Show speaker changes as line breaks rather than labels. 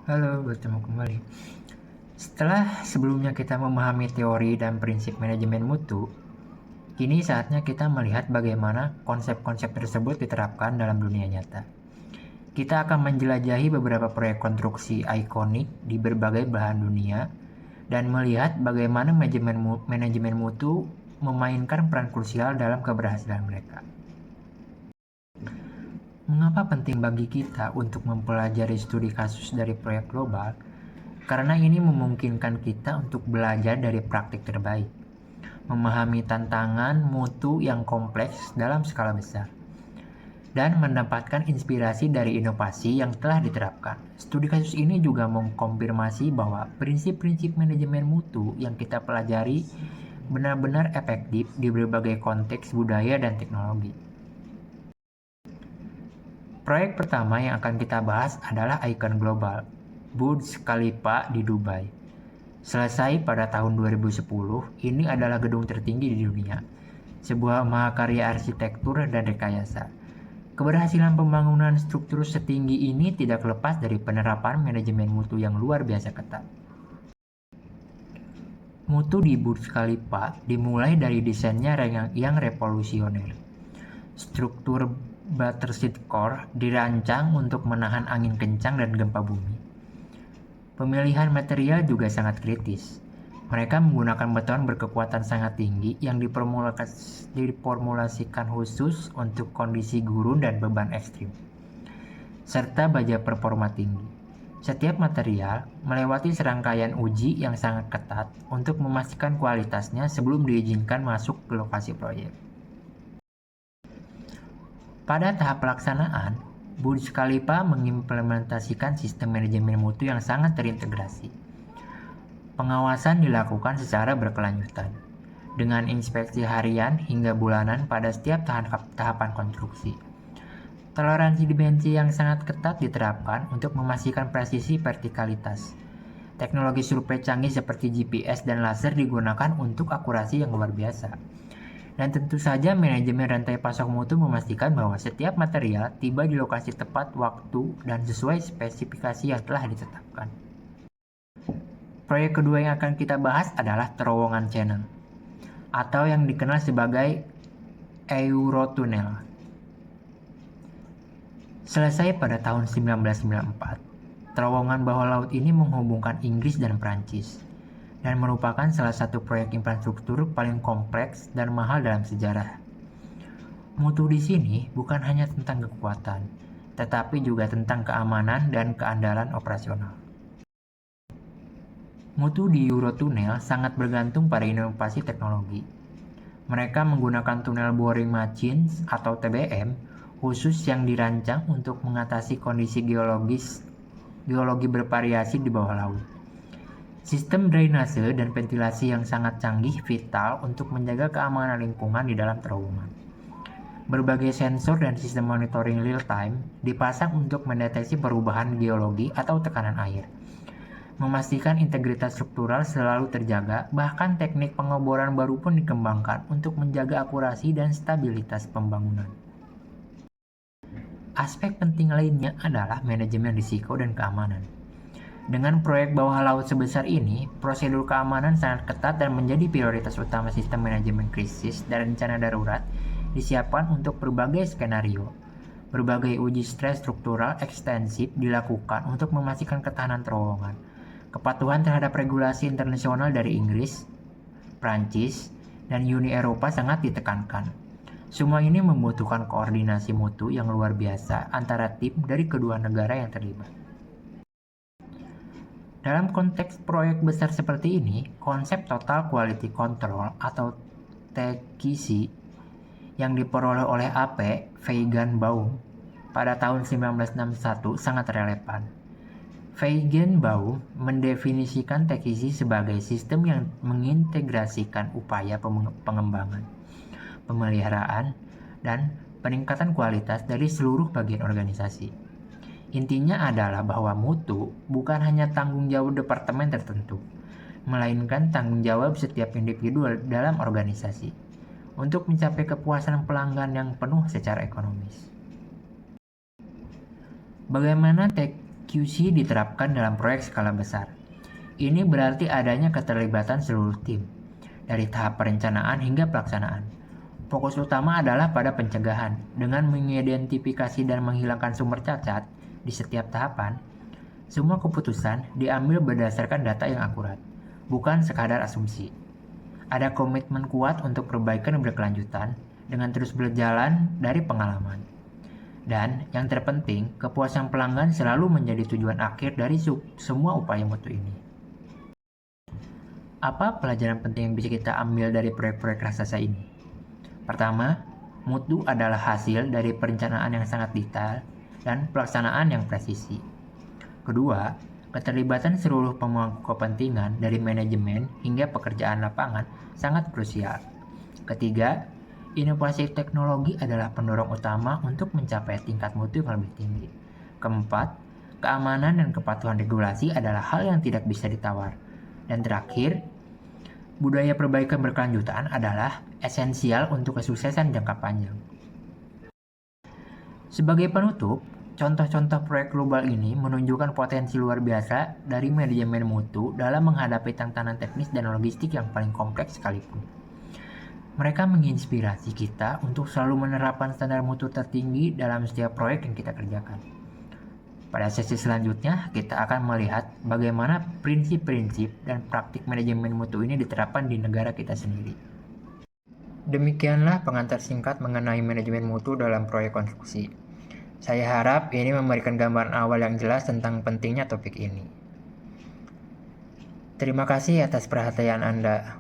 Halo, bertemu kembali. Setelah sebelumnya kita memahami teori dan prinsip manajemen mutu, kini saatnya kita melihat bagaimana konsep-konsep tersebut diterapkan dalam dunia nyata. Kita akan menjelajahi beberapa proyek konstruksi ikonik di berbagai belahan dunia dan melihat bagaimana manajemen mutu memainkan peran krusial dalam keberhasilan mereka. Mengapa penting bagi kita untuk mempelajari studi kasus dari proyek global? Karena ini memungkinkan kita untuk belajar dari praktik terbaik, memahami tantangan mutu yang kompleks dalam skala besar, dan mendapatkan inspirasi dari inovasi yang telah diterapkan. Studi kasus ini juga mengkonfirmasi bahwa prinsip-prinsip manajemen mutu yang kita pelajari benar-benar efektif di berbagai konteks budaya dan teknologi. Proyek pertama yang akan kita bahas adalah ikon global, Burj Khalifa di Dubai. Selesai pada tahun 2010, ini adalah gedung tertinggi di dunia, sebuah mahakarya arsitektur dan rekayasa. Keberhasilan pembangunan struktur setinggi ini tidak lepas dari penerapan manajemen mutu yang luar biasa ketat. Mutu di Burj Khalifa dimulai dari desainnya yang revolusioner. Struktur Buttressed core dirancang untuk menahan angin kencang dan gempa bumi. Pemilihan material juga sangat kritis. Mereka menggunakan beton berkekuatan sangat tinggi yang diformulasikan khusus untuk kondisi gurun dan beban ekstrim, serta baja performa tinggi. Setiap material melewati serangkaian uji yang sangat ketat untuk memastikan kualitasnya sebelum diizinkan masuk ke lokasi proyek. Pada tahap pelaksanaan, Burj Khalifa mengimplementasikan sistem manajemen mutu yang sangat terintegrasi. Pengawasan dilakukan secara berkelanjutan, dengan inspeksi harian hingga bulanan pada setiap tahapan konstruksi. Toleransi dimensi yang sangat ketat diterapkan untuk memastikan presisi vertikalitas. Teknologi survei canggih seperti GPS dan laser digunakan untuk akurasi yang luar biasa. Dan tentu saja manajemen rantai pasok mutu memastikan bahwa setiap material tiba di lokasi tepat waktu dan sesuai spesifikasi yang telah ditetapkan. Proyek kedua yang akan kita bahas adalah terowongan channel, atau yang dikenal sebagai Eurotunnel. Selesai pada tahun 1994, terowongan bawah laut ini menghubungkan Inggris dan Prancis, dan merupakan salah satu proyek infrastruktur paling kompleks dan mahal dalam sejarah. Mutu di sini bukan hanya tentang kekuatan, tetapi juga tentang keamanan dan keandalan operasional. Mutu di Eurotunnel sangat bergantung pada inovasi teknologi. Mereka menggunakan tunnel boring machines atau TBM khusus yang dirancang untuk mengatasi kondisi geologi bervariasi di bawah laut. Sistem drainase dan ventilasi yang sangat canggih vital untuk menjaga keamanan lingkungan di dalam terowongan. Berbagai sensor dan sistem monitoring real-time dipasang untuk mendeteksi perubahan geologi atau tekanan air. Memastikan integritas struktural selalu terjaga, bahkan teknik pengeboran baru pun dikembangkan untuk menjaga akurasi dan stabilitas pembangunan. Aspek penting lainnya adalah manajemen risiko dan keamanan. Dengan proyek bawah laut sebesar ini, prosedur keamanan sangat ketat dan menjadi prioritas utama sistem manajemen krisis dan rencana darurat disiapkan untuk berbagai skenario. Berbagai uji stres struktural ekstensif dilakukan untuk memastikan ketahanan terowongan. Kepatuhan terhadap regulasi internasional dari Inggris, Prancis, dan Uni Eropa sangat ditekankan. Semua ini membutuhkan koordinasi mutu yang luar biasa antara tim dari kedua negara yang terlibat. Dalam konteks proyek besar seperti ini, konsep Total Quality Control atau TQC yang diperoleh oleh AP Feigenbaum pada tahun 1961 sangat relevan. Feigenbaum mendefinisikan TQC sebagai sistem yang mengintegrasikan upaya pengembangan, pemeliharaan, dan peningkatan kualitas dari seluruh bagian organisasi. Intinya adalah bahwa mutu bukan hanya tanggung jawab departemen tertentu, melainkan tanggung jawab setiap individu dalam organisasi untuk mencapai kepuasan pelanggan yang penuh secara ekonomis. Bagaimana QC diterapkan dalam proyek skala besar. Ini berarti adanya keterlibatan seluruh tim, dari tahap perencanaan hingga pelaksanaan. Fokus utama adalah pada pencegahan, dengan mengidentifikasi dan menghilangkan sumber cacat di setiap tahapan. Semua keputusan diambil berdasarkan data yang akurat, bukan sekadar asumsi. Ada komitmen kuat untuk perbaikan berkelanjutan dengan terus berjalan dari pengalaman. Dan yang terpenting, kepuasan pelanggan selalu menjadi tujuan akhir dari semua upaya mutu ini. Apa pelajaran penting yang bisa kita ambil dari proyek-proyek raksasa ini? Pertama, mutu adalah hasil dari perencanaan yang sangat detail dan pelaksanaan yang presisi. Kedua, keterlibatan seluruh pemangku kepentingan dari manajemen hingga pekerjaan lapangan sangat krusial. Ketiga, inovasi teknologi adalah pendorong utama untuk mencapai tingkat mutu yang lebih tinggi. Keempat, keamanan dan kepatuhan regulasi adalah hal yang tidak bisa ditawar. Dan terakhir, budaya perbaikan berkelanjutan adalah esensial untuk kesuksesan jangka panjang. Sebagai penutup, contoh-contoh proyek global ini menunjukkan potensi luar biasa dari manajemen mutu dalam menghadapi tantangan teknis dan logistik yang paling kompleks sekalipun. Mereka menginspirasi kita untuk selalu menerapkan standar mutu tertinggi dalam setiap proyek yang kita kerjakan. Pada sesi selanjutnya, kita akan melihat bagaimana prinsip-prinsip dan praktik manajemen mutu ini diterapkan di negara kita sendiri. Demikianlah pengantar singkat mengenai manajemen mutu dalam proyek konstruksi. Saya harap ini memberikan gambaran awal yang jelas tentang pentingnya topik ini. Terima kasih atas perhatian Anda.